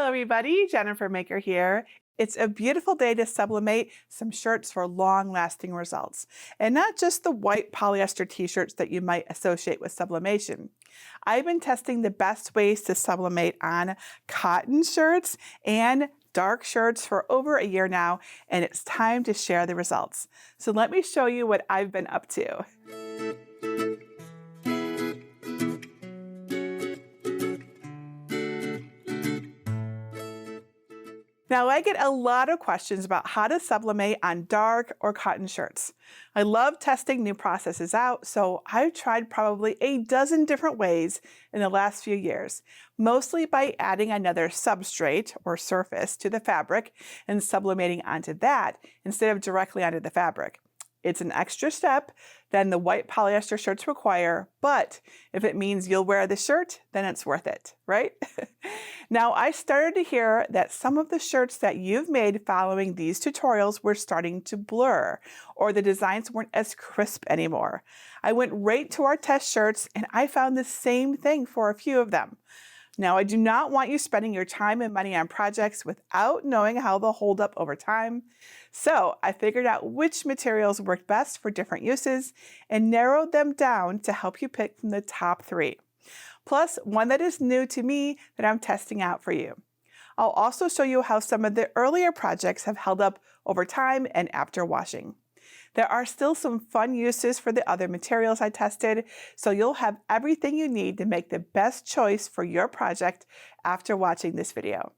everybody, Jennifer Maker here. It's a beautiful day to sublimate some shirts for long-lasting results, and not just the white polyester t-shirts that you might associate with sublimation. I've been testing the best ways to sublimate on cotton shirts and dark shirts for over a year now, and it's time to share the results. So let me show you what I've been up to. Now, I get a lot of questions about how to sublimate on dark or cotton shirts. I love testing new processes out, so I've tried probably a dozen different ways in the last few years, mostly by adding another substrate or surface to the fabric and sublimating onto that instead of directly onto the fabric. It's an extra step than the white polyester shirts require, but if it means you'll wear the shirt, then it's worth it, right? Now, I started to hear that some of the shirts that you've made following these tutorials were starting to blur, or the designs weren't as crisp anymore. I went right to our test shirts, and I found the same thing for a few of them. Now, I do not want you spending your time and money on projects without knowing how they'll hold up over time. So I figured out which materials worked best for different uses and narrowed them down to help you pick from the top 3. Plus, one that is new to me that I'm testing out for you. I'll also show you how some of the earlier projects have held up over time and after washing. There are still some fun uses for the other materials I tested, so you'll have everything you need to make the best choice for your project after watching this video.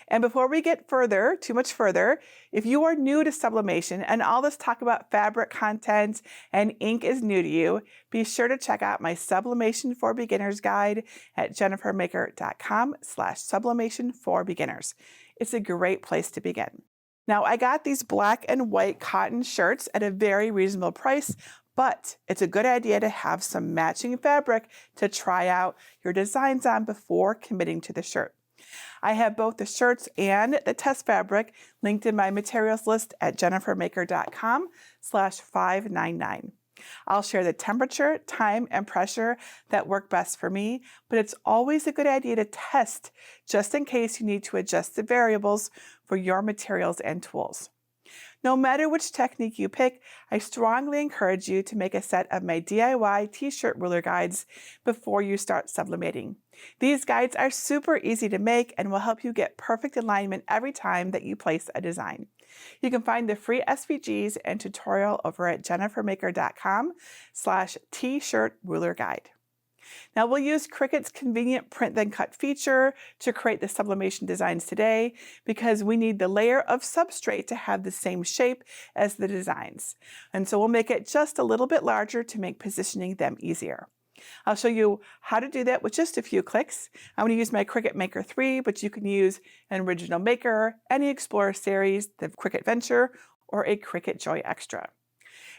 And before we get too much further, if you are new to sublimation and all this talk about fabric content and ink is new to you, be sure to check out my Sublimation for Beginners guide at jennifermaker.com/sublimation for beginners. It's a great place to begin. Now, I got these black and white cotton shirts at a very reasonable price, but it's a good idea to have some matching fabric to try out your designs on before committing to the shirt. I have both the shirts and the test fabric linked in my materials list at jennifermaker.com/599. I'll share the temperature, time, and pressure that work best for me, but it's always a good idea to test just in case you need to adjust the variables for your materials and tools. No matter which technique you pick, I strongly encourage you to make a set of my DIY t-shirt ruler guides before you start sublimating. These guides are super easy to make and will help you get perfect alignment every time that you place a design. You can find the free SVGs and tutorial over at jennifermaker.com/t-shirt ruler guide. Now, we'll use Cricut's convenient print then cut feature to create the sublimation designs today because we need the layer of substrate to have the same shape as the designs. And so we'll make it just a little bit larger to make positioning them easier. I'll show you how to do that with just a few clicks. I'm going to use my Cricut Maker 3, but you can use an Original Maker, any Explorer series, the Cricut Venture, or a Cricut Joy Extra.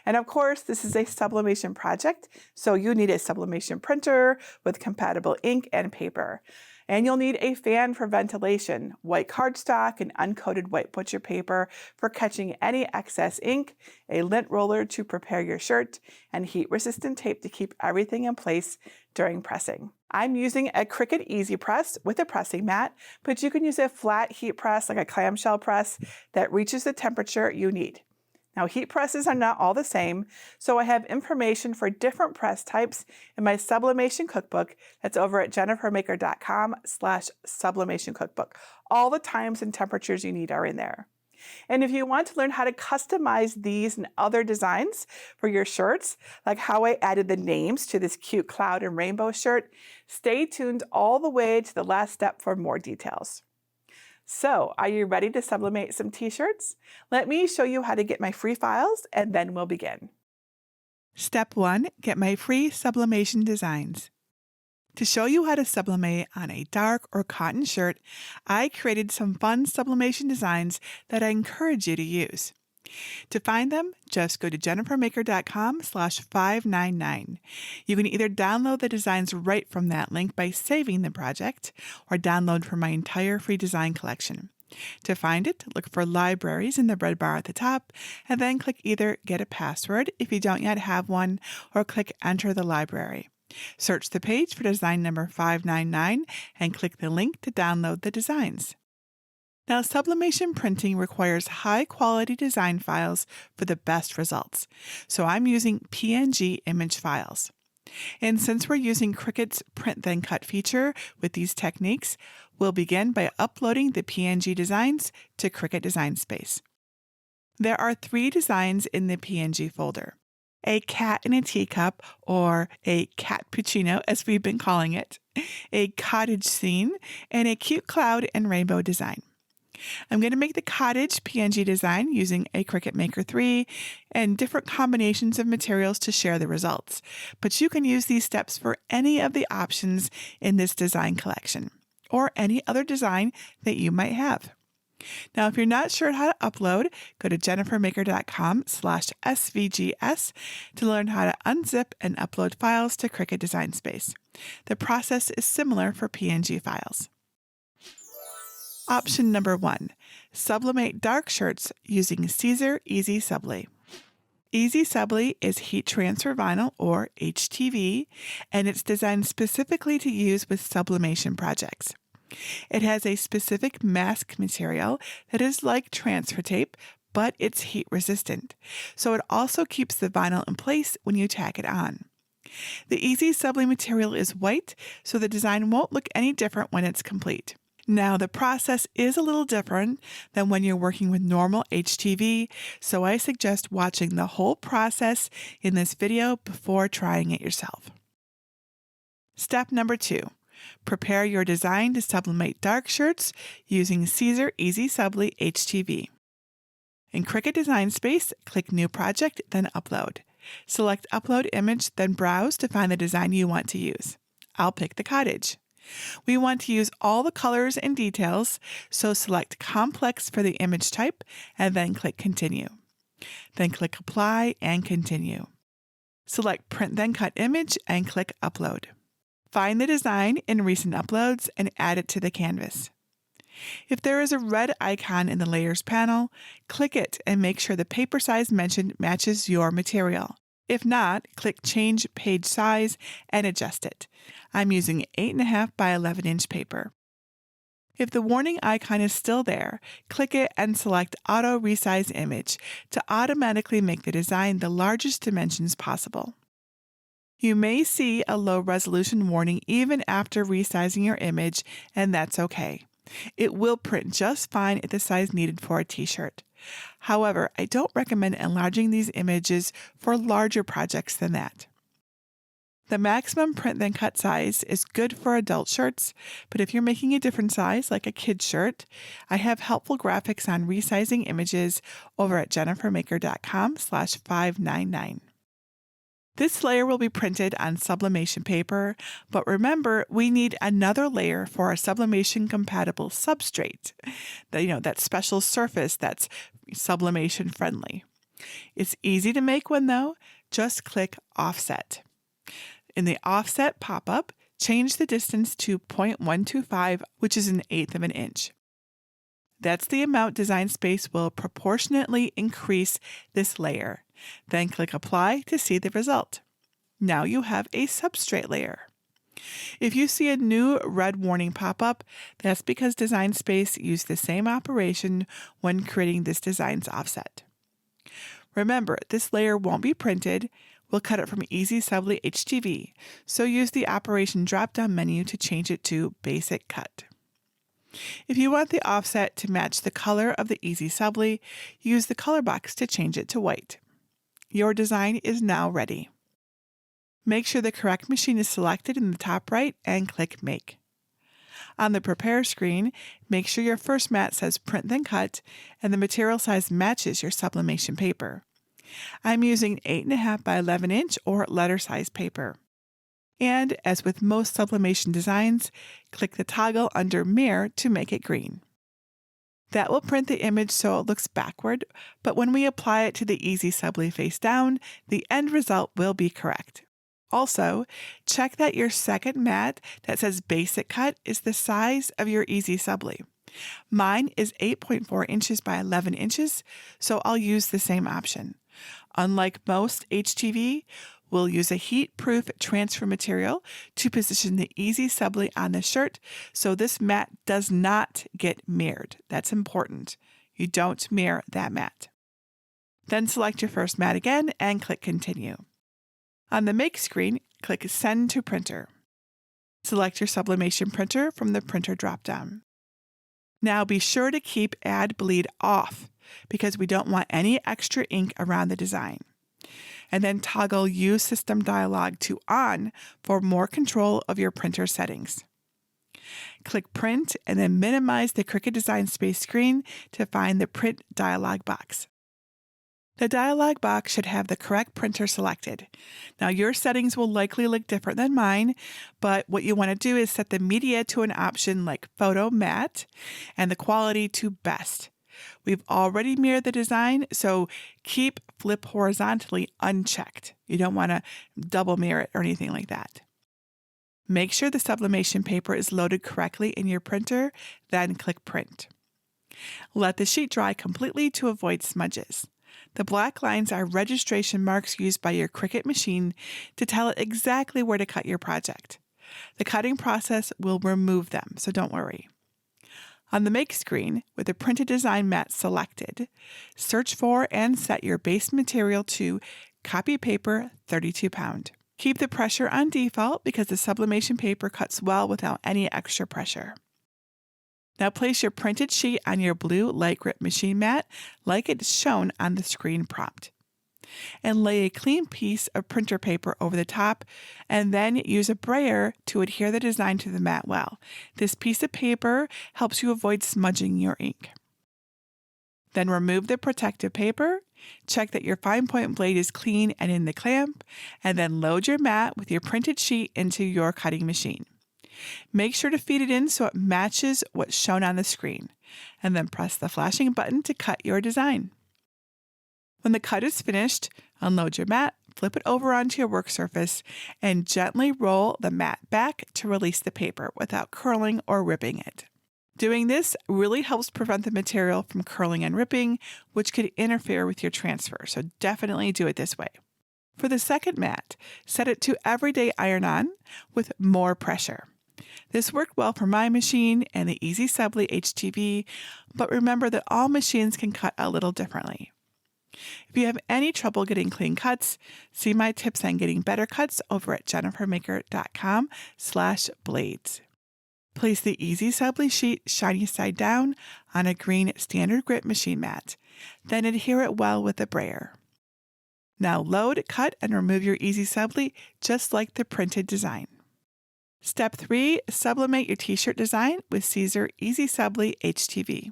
And of course, this is a sublimation project, so you need a sublimation printer with compatible ink and paper. And you'll need a fan for ventilation, white cardstock, and uncoated white butcher paper for catching any excess ink, a lint roller to prepare your shirt, and heat-resistant tape to keep everything in place during pressing. I'm using a Cricut Easy Press with a pressing mat, but you can use a flat heat press like a clamshell press that reaches the temperature you need. Now, heat presses are not all the same, so I have information for different press types in my sublimation cookbook that's over at jennifermaker.com/sublimation cookbook. All the times and temperatures you need are in there. And if you want to learn how to customize these and other designs for your shirts, like how I added the names to this cute cloud and rainbow shirt, stay tuned all the way to the last step for more details. So, are you ready to sublimate some t-shirts? Let me show you how to get my free files, and then we'll begin. Step 1, get my free sublimation designs. To show you how to sublimate on a dark or cotton shirt, I created some fun sublimation designs that I encourage you to use. To find them, just go to jennifermaker.com/599. You can either download the designs right from that link by saving the project, or download from my entire free design collection. To find it, look for Libraries in the red bar at the top, and then click either Get a Password if you don't yet have one, or click Enter the library. Search the page for design number 599 and click the link to download the designs. Now, sublimation printing requires high-quality design files for the best results, so I'm using PNG image files. And since we're using Cricut's Print Then Cut feature with these techniques, we'll begin by uploading the PNG designs to Cricut Design Space. There are 3 designs in the PNG folder: a cat in a teacup, or a cappuccino as we've been calling it, a cottage scene, and a cute cloud and rainbow design. I'm going to make the cottage PNG design using a Cricut Maker 3 and different combinations of materials to share the results, but you can use these steps for any of the options in this design collection, or any other design that you might have. Now, if you're not sure how to upload, go to jennifermaker.com/svgs to learn how to unzip and upload files to Cricut Design Space. The process is similar for PNG files. Option number 1, sublimate dark shirts using Caesar Easy Subli. Easy Subli is heat transfer vinyl, or HTV, and it's designed specifically to use with sublimation projects. It has a specific mask material that is like transfer tape, but it's heat resistant, so it also keeps the vinyl in place when you tack it on. The Easy Subli material is white, so the design won't look any different when it's complete. Now, the process is a little different than when you're working with normal HTV, so I suggest watching the whole process in this video before trying it yourself. Step number 2. Prepare your design to sublimate dark shirts using Caesar Easy Subli HTV. In Cricut Design Space, click New Project, then Upload. Select Upload Image, then browse to find the design you want to use. I'll pick the cottage. We want to use all the colors and details, so select Complex for the image type and then click Continue. Then click Apply and Continue. Select Print Then Cut Image and click Upload. Find the design in Recent Uploads and add it to the canvas. If there is a red icon in the Layers panel, click it and make sure the paper size mentioned matches your material. If not, click Change Page Size and adjust it. I'm using 8.5 by 11 inch paper. If the warning icon is still there, click it and select Auto Resize Image to automatically make the design the largest dimensions possible. You may see a low resolution warning even after resizing your image, and that's okay. It will print just fine at the size needed for a t-shirt. However, I don't recommend enlarging these images for larger projects than that. The maximum Print Then Cut size is good for adult shirts, but if you're making a different size, like a kid's shirt, I have helpful graphics on resizing images over at jennifermaker.com/599. This layer will be printed on sublimation paper, but remember, we need another layer for our sublimation-compatible substrate, that special surface that's sublimation friendly. It's easy to make one though. Just click Offset. In the Offset pop-up, change the distance to 0.125, which is 1/8 of an inch. That's the amount Design Space will proportionately increase this layer. Then click Apply to see the result. Now you have a substrate layer. If you see a new red warning pop up, that's because Design Space used the same operation when creating this design's offset. Remember, this layer won't be printed. We'll cut it from Easy Subli HTV, so use the Operation drop-down menu to change it to Basic Cut. If you want the offset to match the color of the Easy Subli, use the color box to change it to white. Your design is now ready. Make sure the correct machine is selected in the top right and click Make. On the Prepare screen, make sure your first mat says Print Then Cut and the material size matches your sublimation paper. I'm using 8.5 by 11 inch or letter size paper. And as with most sublimation designs, click the toggle under Mirror to make it green. That will print the image so it looks backward, but when we apply it to the Easy Subli face down, the end result will be correct. Also, check that your second mat that says Basic Cut is the size of your Easy Subli. Mine is 8.4 inches by 11 inches, so I'll use the same option. Unlike most HTV, We'll use a heat-proof transfer material to position the Easy Subli on the shirt so this mat does not get mirrored. That's important. You don't mirror that mat. Then select your first mat again and click Continue. On the Make screen, click Send to Printer. Select your sublimation printer from the printer dropdown. Now be sure to keep Add Bleed off because we don't want any extra ink around the design. And then toggle Use System dialog to On for more control of your printer settings. Click Print and then minimize the Cricut Design Space screen to find the Print dialog box. The dialog box should have the correct printer selected. Now your settings will likely look different than mine, but what you want to do is set the media to an option like Photo Matte and the quality to Best. We've already mirrored the design, so keep Flip Horizontally unchecked. You don't want to double mirror it or anything like that. Make sure the sublimation paper is loaded correctly in your printer, then click Print. Let the sheet dry completely to avoid smudges. The black lines are registration marks used by your Cricut machine to tell it exactly where to cut your project. The cutting process will remove them, so don't worry. On the Make screen, with the Printed Design mat selected, search for and set your base material to Copy Paper 32 pound. Keep the pressure on default because the sublimation paper cuts well without any extra pressure. Now place your printed sheet on your blue light grip machine mat like it's shown on the screen prompt. And lay a clean piece of printer paper over the top and then use a brayer to adhere the design to the mat well. This piece of paper helps you avoid smudging your ink. Then remove the protective paper, check that your fine point blade is clean and in the clamp, and then load your mat with your printed sheet into your cutting machine. Make sure to feed it in so it matches what's shown on the screen, and then press the flashing button to cut your design. When the cut is finished, unload your mat, flip it over onto your work surface, and gently roll the mat back to release the paper without curling or ripping it. Doing this really helps prevent the material from curling and ripping, which could interfere with your transfer, so definitely do it this way. For the second mat, set it to Everyday Iron-On with more pressure. This worked well for my machine and the Easy Subli HTV, but remember that all machines can cut a little differently. If you have any trouble getting clean cuts, see my tips on getting better cuts over at jennifermaker.com/blades. Place the Easy Subli sheet shiny side down on a green standard grip machine mat, then adhere it well with a brayer. Now load, cut, and remove your Easy Subli just like the printed design. Step 3, sublimate your t-shirt design with Caesar Easy Subli HTV.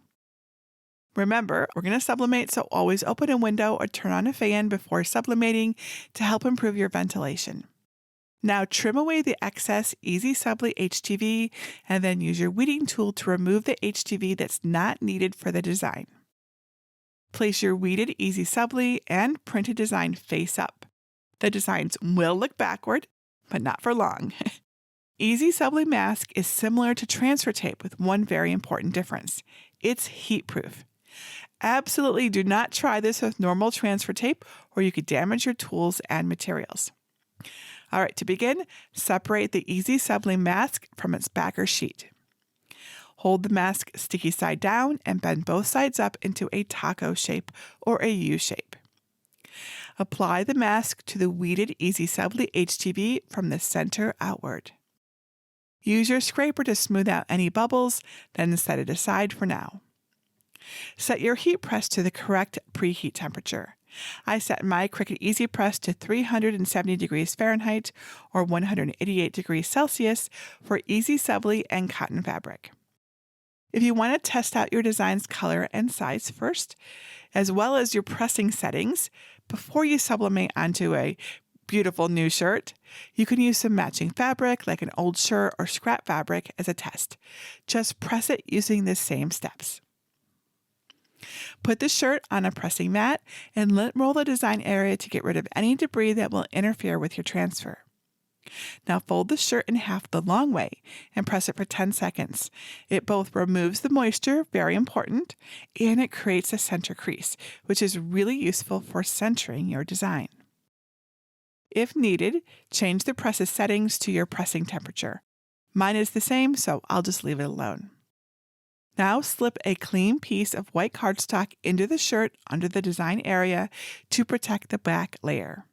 Remember, we're going to sublimate, so always open a window or turn on a fan before sublimating to help improve your ventilation. Now trim away the excess Easy Subli HTV and then use your weeding tool to remove the HTV that's not needed for the design. Place your weeded Easy Subli and printed design face up. The designs will look backward, but not for long. Easy Subli mask is similar to transfer tape with one very important difference. It's heat-proof. Absolutely do not try this with normal transfer tape or you could damage your tools and materials. All right, to begin, separate the Easy Subli mask from its backer sheet. Hold the mask sticky side down and bend both sides up into a taco shape or a U shape. Apply the mask to the weeded Easy Subli HTV from the center outward. Use your scraper to smooth out any bubbles, then set it aside for now. Set your heat press to the correct preheat temperature. I set my Cricut Easy Press to 370 degrees Fahrenheit or 188 degrees Celsius for Easy Subli and cotton fabric. If you want to test out your design's color and size first, as well as your pressing settings, before you sublimate onto a beautiful new shirt, you can use some matching fabric like an old shirt or scrap fabric as a test. Just press it using the same steps. Put the shirt on a pressing mat and let roll the design area to get rid of any debris that will interfere with your transfer. Now fold the shirt in half the long way and press it for 10 seconds. It both removes the moisture, very important, and it creates a center crease, which is really useful for centering your design. If needed, change the press's settings to your pressing temperature. Mine is the same, so I'll just leave it alone. Now slip a clean piece of white cardstock into the shirt under the design area to protect the back layer.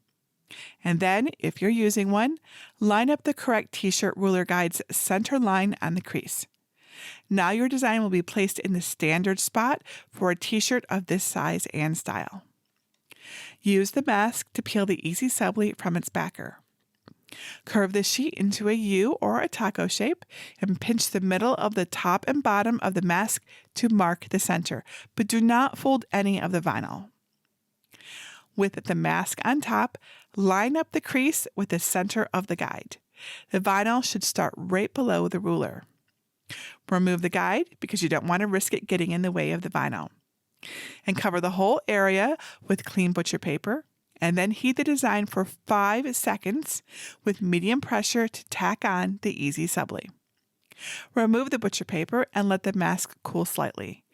And then, if you're using one, line up the correct t-shirt ruler guide's center line on the crease. Now your design will be placed in the standard spot for a t-shirt of this size and style. Use the mask to peel the easy subli from its backer. Curve the sheet into a U or a taco shape and pinch the middle of the top and bottom of the mask to mark the center, but do not fold any of the vinyl. With the mask on top, line up the crease with the center of the guide. The vinyl should start right below the ruler. Remove the guide because you don't want to risk it getting in the way of the vinyl. And cover the whole area with clean butcher paper, and then heat the design for 5 seconds with medium pressure to tack on the easy subli. Remove the butcher paper and let the mask cool slightly.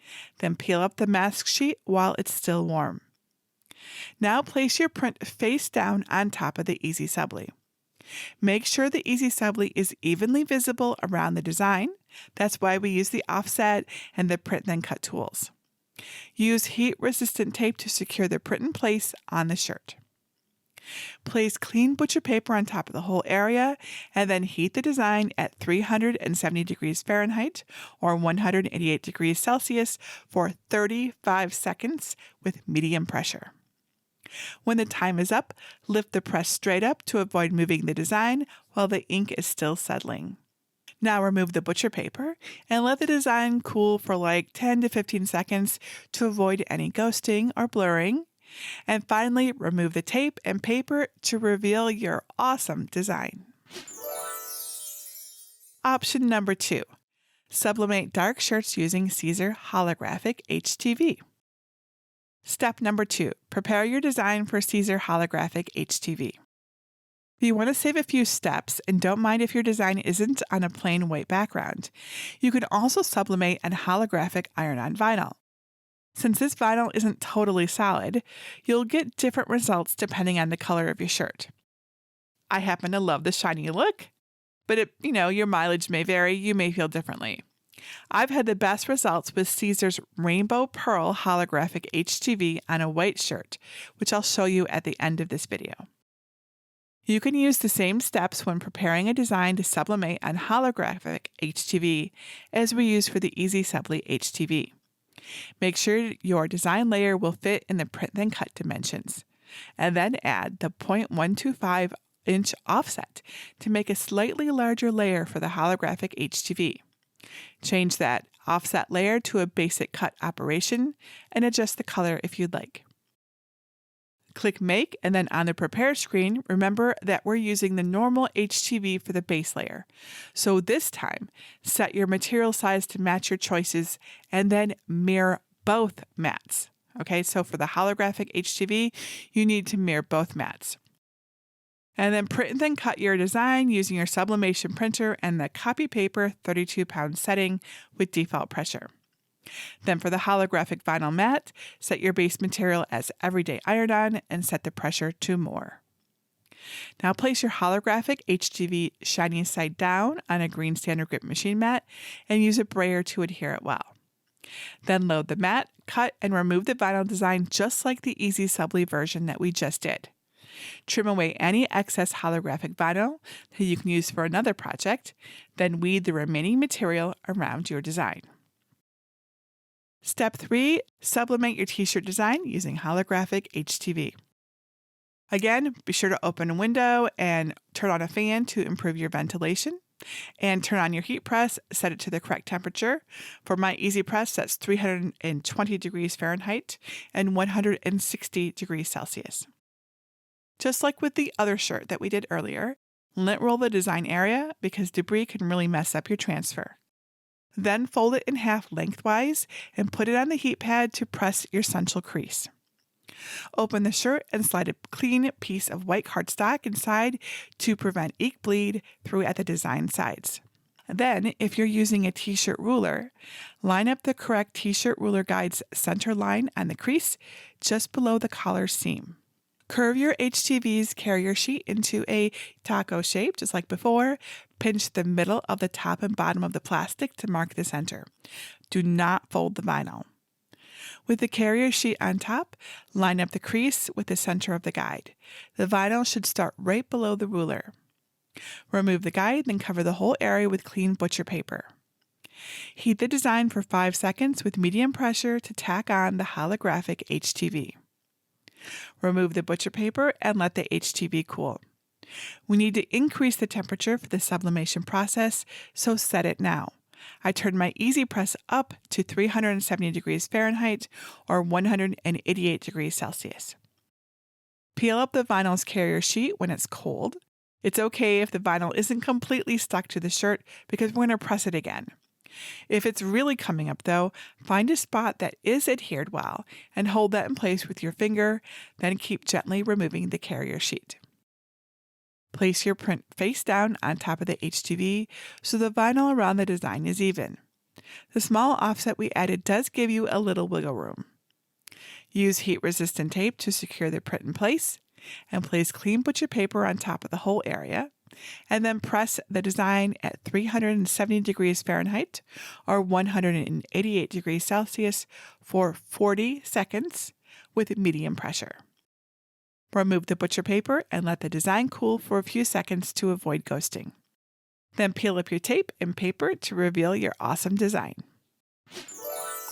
Then peel up the mask sheet while it's still warm. Now place your print face down on top of the easy subli. Make sure the easy subli is evenly visible around the design. That's why we use the offset and the print then cut tools. Use heat-resistant tape to secure the print in place on the shirt. Place clean butcher paper on top of the whole area and then heat the design at 370 degrees Fahrenheit or 188 degrees Celsius for 35 seconds with medium pressure. When the time is up, lift the press straight up to avoid moving the design while the ink is still settling. Now remove the butcher paper and let the design cool for like 10 to 15 seconds to avoid any ghosting or blurring. And finally, remove the tape and paper to reveal your awesome design. Option number 2. Sublimate dark shirts using Caesar holographic HTV. Step number 2. Prepare your design for Caesar holographic HTV. You want to save a few steps and don't mind if your design isn't on a plain white background. You can also sublimate an holographic iron-on vinyl. Since this vinyl isn't totally solid, you'll get different results depending on the color of your shirt. I happen to love the shiny look, but your mileage may vary. You may feel differently. I've had the best results with Caesar's Rainbow Pearl holographic HTV on a white shirt, which I'll show you at the end of this video. You can use the same steps when preparing a design to sublimate on holographic HTV as we use for the Easy Subli HTV. Make sure your design layer will fit in the print then cut dimensions, and then add the 0.125 inch offset to make a slightly larger layer for the holographic HTV. Change that offset layer to a basic cut operation and adjust the color if you'd like. Click Make, and then on the Prepare screen, remember that we're using the normal HTV for the base layer. So this time, set your material size to match your choices and then mirror both mats. Okay, so for the holographic HTV, you need to mirror both mats. And then print and then cut your design using your sublimation printer and the copy paper 32-pound setting with default pressure. Then for the holographic vinyl mat, set your base material as everyday iron-on and set the pressure to more. Now place your holographic HTV shiny side down on a green standard grip machine mat and use a brayer to adhere it well. Then load the mat, cut, and remove the vinyl design just like the Easy Subli version that we just did. Trim away any excess holographic vinyl that you can use for another project, then weed the remaining material around your design. Step 3. Sublimate your t-shirt design using holographic HTV. Again, be sure to open a window and turn on a fan to improve your ventilation. And turn on your heat press, set it to the correct temperature. For my easy press, that's 320 degrees Fahrenheit and 160 degrees Celsius. Just like with the other shirt that we did earlier, lint roll the design area because debris can really mess up your transfer. Then fold it in half lengthwise and put it on the heat pad to press your central crease. Open the shirt and slide a clean piece of white cardstock inside to prevent ink bleed through at the design sides. Then, if you're using a t-shirt ruler, line up the correct t-shirt ruler guide's center line on the crease just below the collar seam. Curve your HTV's carrier sheet into a taco shape, just like before. Pinch the middle of the top and bottom of the plastic to mark the center. Do not fold the vinyl. With the carrier sheet on top, line up the crease with the center of the guide. The vinyl should start right below the ruler. Remove the guide, then cover the whole area with clean butcher paper. Heat the design for 5 seconds with medium pressure to tack on the holographic HTV. Remove the butcher paper and let the HTV cool. We need to increase the temperature for the sublimation process, so set it now. I turned my easy press up to 370 degrees Fahrenheit or 188 degrees Celsius. Peel up the vinyl's carrier sheet when it's cold. It's okay if the vinyl isn't completely stuck to the shirt because we're going to press it again. If it's really coming up though, find a spot that is adhered well and hold that in place with your finger, then keep gently removing the carrier sheet. Place your print face down on top of the HTV so the vinyl around the design is even. The small offset we added does give you a little wiggle room. Use heat-resistant tape to secure the print in place, and place clean butcher paper on top of the whole area, and then press the design at 370 degrees Fahrenheit or 188 degrees Celsius for 40 seconds with medium pressure. Remove the butcher paper and let the design cool for a few seconds to avoid ghosting. Then peel up your tape and paper to reveal your awesome design.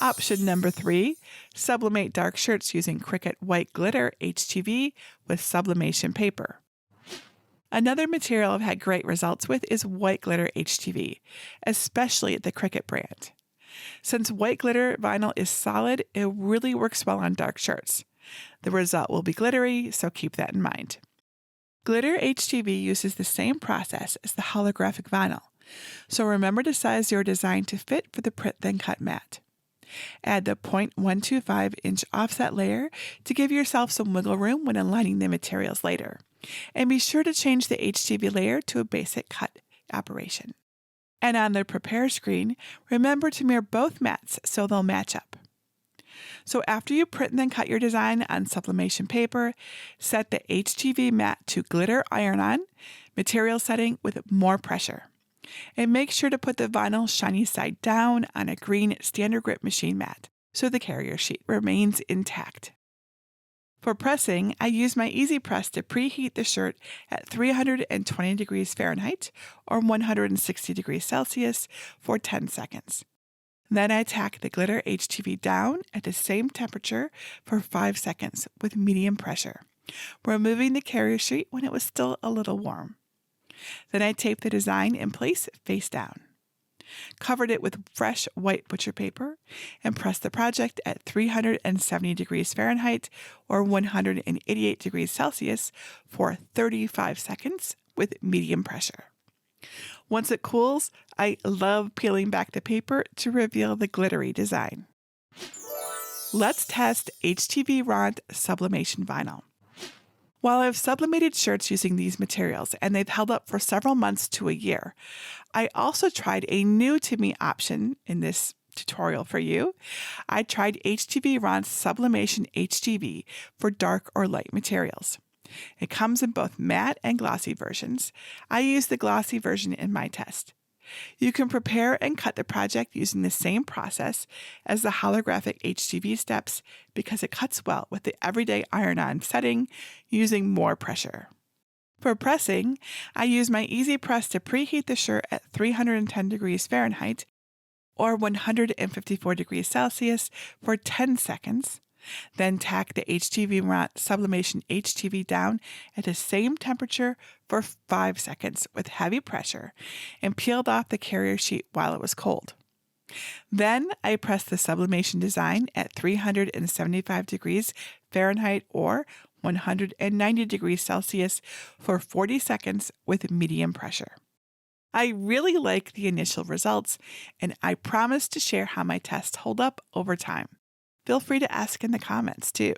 Option number 3, sublimate dark shirts using Cricut white glitter HTV with sublimation paper. Another material I've had great results with is white glitter HTV, especially the Cricut brand. Since white glitter vinyl is solid, it really works well on dark shirts. The result will be glittery, so keep that in mind. Glitter HTV uses the same process as the holographic vinyl, so remember to size your design to fit for the print then cut mat. Add the 0.125 inch offset layer to give yourself some wiggle room when aligning the materials later. And be sure to change the HTV layer to a basic cut operation. And on the prepare screen, remember to mirror both mats so they'll match up. So after you print and then cut your design on sublimation paper, set the HTV mat to glitter iron-on material setting with more pressure. And make sure to put the vinyl shiny side down on a green standard grip machine mat so the carrier sheet remains intact. For pressing, I use my Easy Press to preheat the shirt at 320 degrees Fahrenheit or 160 degrees Celsius for 10 seconds. Then I tack the glitter HTV down at the same temperature for 5 seconds with medium pressure, removing the carrier sheet when it was still a little warm. Then I tape the design in place face down. Covered it with fresh white butcher paper and pressed the project at 370 degrees Fahrenheit or 188 degrees Celsius for 35 seconds with medium pressure. Once it cools, I love peeling back the paper to reveal the glittery design. Let's test HTV Rond sublimation vinyl. While I've sublimated shirts using these materials and they've held up for several months to a year, I also tried a new to me option in this tutorial for you. I tried HTV Rond Sublimation HTV for dark or light materials. It comes in both matte and glossy versions. I used the glossy version in my test. You can prepare and cut the project using the same process as the holographic HTV steps because it cuts well with the everyday iron-on setting using more pressure. For pressing, I use my Easy Press to preheat the shirt at 310 degrees Fahrenheit or 154 degrees Celsius for 10 seconds. Then tack the HTV Rond Sublimation HTV down at the same temperature for 5 seconds with heavy pressure and peeled off the carrier sheet while it was cold. Then I pressed the sublimation design at 375 degrees Fahrenheit or 190 degrees Celsius for 40 seconds with medium pressure. I really like the initial results, and I promise to share how my tests hold up over time. Feel free to ask in the comments too.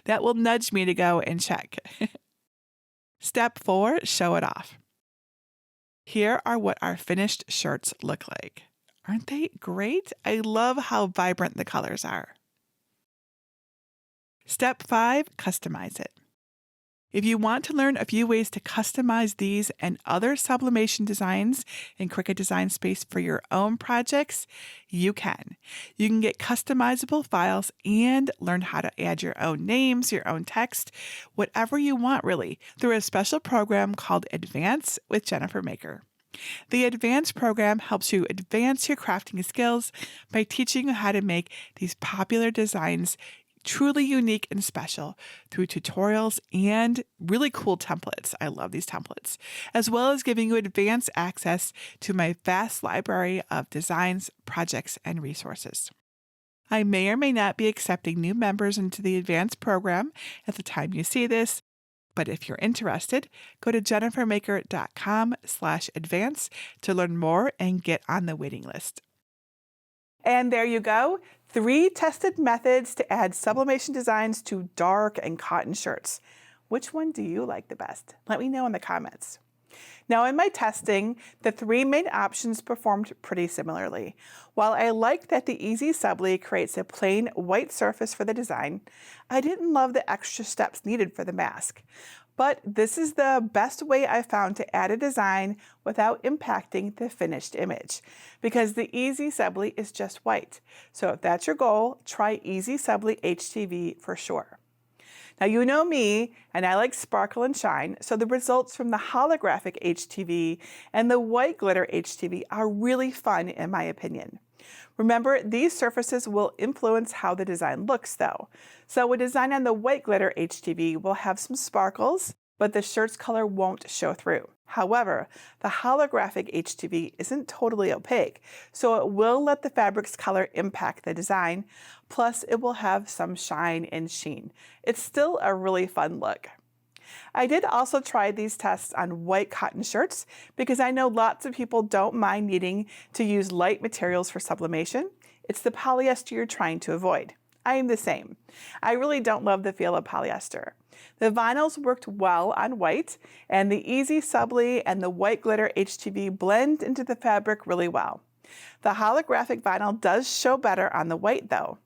That will nudge me to go and check. Step 4, show it off. Here are what our finished shirts look like. Aren't they great? I love how vibrant the colors are. Step 5, customize it. If you want to learn a few ways to customize these and other sublimation designs in Cricut Design Space for your own projects, you can. You can get customizable files and learn how to add your own names, your own text, whatever you want really, through a special program called Advance with Jennifer Maker. The Advance program helps you advance your crafting skills by teaching you how to make these popular designs truly unique and special through tutorials and really cool templates. I love these templates, as well as giving you advanced access to my vast library of designs, projects, and resources. I may or may not be accepting new members into the Advanced program at the time you see this, but if you're interested, go to jennifermaker.com/advance to learn more and get on the waiting list. And there you go, 3 tested methods to add sublimation designs to dark and cotton shirts. Which one do you like the best? Let me know in the comments. Now in my testing, the 3 main options performed pretty similarly. While I liked that the Easy Subli creates a plain white surface for the design, I didn't love the extra steps needed for the mask. But this is the best way I found to add a design without impacting the finished image, because the Easy Subli is just white. So if that's your goal, try Easy Subli HTV for sure. Now you know me, and I like sparkle and shine, so the results from the holographic HTV and the white glitter HTV are really fun in my opinion. Remember, these surfaces will influence how the design looks though. So a design on the white glitter HTV will have some sparkles, but the shirt's color won't show through. However, the holographic HTV isn't totally opaque, so it will let the fabric's color impact the design, plus it will have some shine and sheen. It's still a really fun look. I did also try these tests on white cotton shirts because I know lots of people don't mind needing to use light materials for sublimation. It's the polyester you're trying to avoid. I am the same. I really don't love the feel of polyester. The vinyls worked well on white, and the Easy Subli and the white glitter HTV blend into the fabric really well. The holographic vinyl does show better on the white though.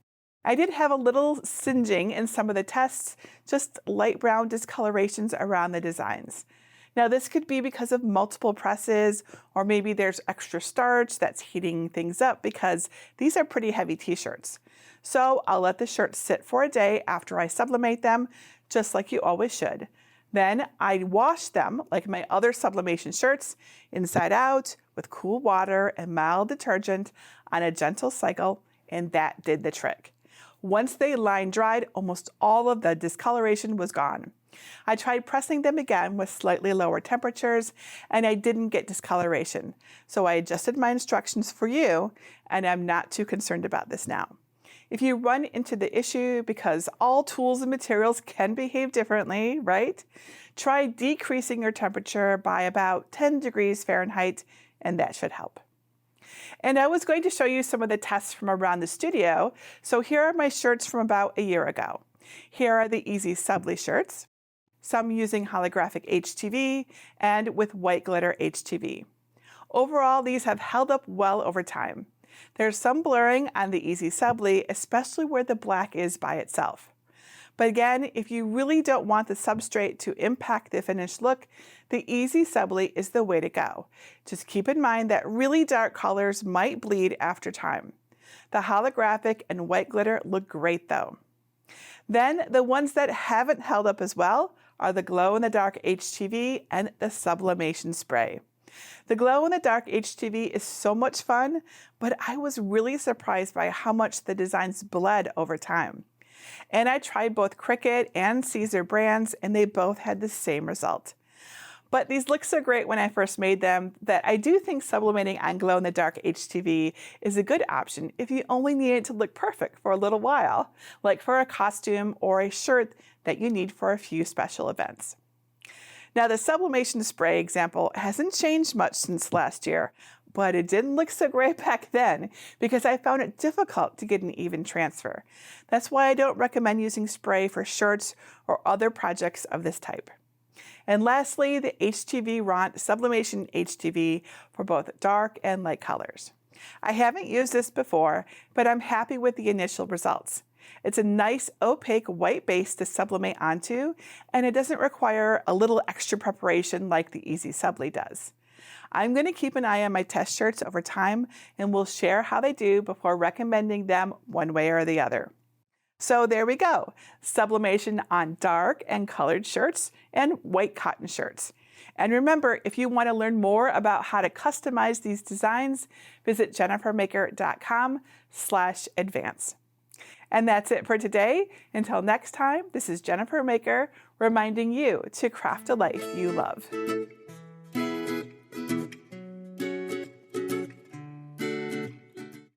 I did have a little singeing in some of the tests, just light brown discolorations around the designs. Now this could be because of multiple presses, or maybe there's extra starch that's heating things up because these are pretty heavy t-shirts. So I'll let the shirts sit for a day after I sublimate them, just like you always should. Then I wash them like my other sublimation shirts, inside out, with cool water and mild detergent on a gentle cycle, and that did the trick. Once they line dried, almost all of the discoloration was gone. I tried pressing them again with slightly lower temperatures, and I didn't get discoloration. So I adjusted my instructions for you, and I'm not too concerned about this now. If you run into the issue because all tools and materials can behave differently, right? Try decreasing your temperature by about 10 degrees Fahrenheit, and that should help. And I was going to show you some of the tests from around the studio. So here are my shirts from about a year ago. Here are the Easy Subli shirts, some using holographic HTV and with white glitter HTV. Overall, these have held up well over time. There's some blurring on the Easy Subli, especially where the black is by itself. But again, if you really don't want the substrate to impact the finished look, the Easy Subli is the way to go. Just keep in mind that really dark colors might bleed after time. The holographic and white glitter look great though. Then the ones that haven't held up as well are the glow-in-the-dark HTV and the sublimation spray. The glow-in-the-dark HTV is so much fun, but I was really surprised by how much the designs bled over time. And I tried both Cricut and Caesar brands, and they both had the same result. But these look so great when I first made them that I do think sublimating on glow-in-the-dark HTV is a good option if you only need it to look perfect for a little while, like for a costume or a shirt that you need for a few special events. Now the sublimation spray example hasn't changed much since last year, but it didn't look so great back then because I found it difficult to get an even transfer. That's why I don't recommend using spray for shirts or other projects of this type. And lastly, the HTV Ront Sublimation HTV for both dark and light colors. I haven't used this before, but I'm happy with the initial results. It's a nice opaque white base to sublimate onto, and it doesn't require a little extra preparation like the Easy Subli does. I'm going to keep an eye on my test shirts over time, and we'll share how they do before recommending them one way or the other. So there we go, sublimation on dark and colored shirts and white cotton shirts. And remember, if you want to learn more about how to customize these designs, visit jennifermaker.com/advance. And that's it for today. Until next time, this is Jennifer Maker reminding you to craft a life you love.